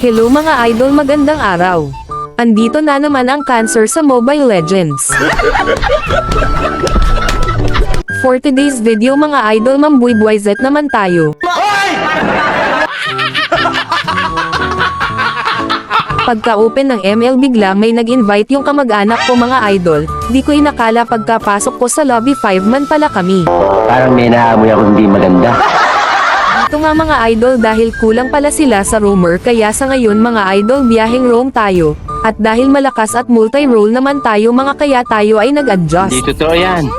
Hello mga idol, magandang araw. Andito na naman ang cancer sa Mobile Legends. For today's video mga idol, mambuy-buwizet naman tayo. Pagka-open ng ML bigla may nag-invite yung kamag-anak ko mga idol, di ko inakala pagkapasok ko sa lobby 5 man pala kami. Parang may naamoy ako hindi maganda. Ito nga mga idol dahil kulang pala sila sa roamer kaya sa ngayon mga idol biyaheng roam tayo. At dahil malakas at multi-role naman tayo mga kaya tayo ay nag-adjust. Di totoo yan.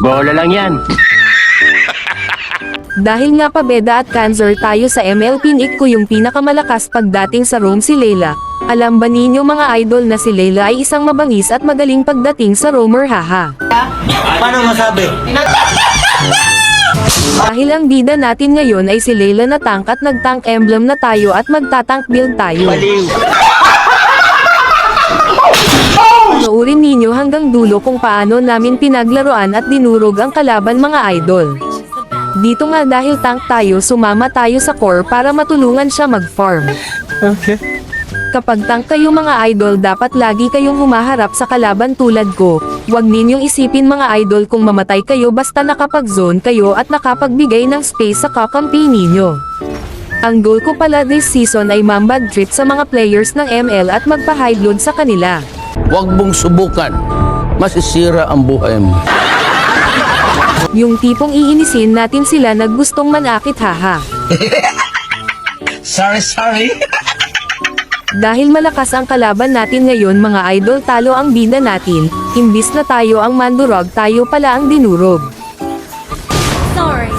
Bola lang yan. Dahil nga pabeda at cancer tayo sa ML, pinik ko yung pinakamalakas pagdating sa roam si Layla. Alam ba ninyo mga idol na si Layla ay isang mabangis at magaling pagdating sa roamer, haha. Paano masabi? Dahil ang bida natin ngayon ay si Layla na tank at nag-tank emblem na tayo at magta-tank build tayo. Panoorin ninyo hanggang dulo kung paano namin pinaglaruan at dinurog ang kalaban mga idol. Dito nga dahil tank tayo, sumama tayo sa core para matulungan siya mag-farm. Okay. Kapag tank kayo mga idol, dapat lagi kayong humaharap sa kalaban tulad ko. Huwag ninyong isipin mga idol kung mamatay kayo basta nakapag-zone kayo at nakapagbigay ng space sa kakampi ninyo. Ang goal ko pala this season ay mambad trip sa mga players ng ML at magpa-high load sa kanila. Huwag mong subukan. Masisira ang buhay mo. Yung tipong iinisin natin sila na gustong manakit, haha. Sorry. Dahil malakas ang kalaban natin ngayon mga idol, talo ang bida natin, imbis na tayo ang mandurog tayo pala ang dinurog. Sorry.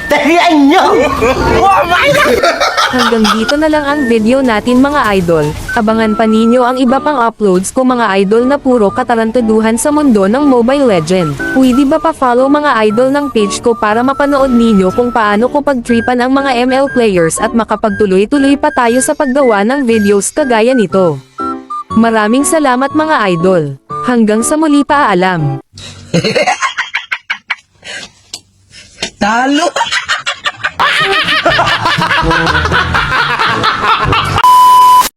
Tahiyan nyo! Hanggang dito na lang ang video natin mga idol. Abangan pa ninyo ang iba pang uploads ko mga idol na puro katarantaduhan sa mundo ng Mobile Legend. Pwede ba pa-follow mga idol ng page ko para mapanood ninyo kung paano ko pagtripan ang mga ML players at makapagtuloy-tuloy pa tayo sa paggawa ng videos kagaya nito. Maraming salamat mga idol. Hanggang sa muli, paalam. Talo!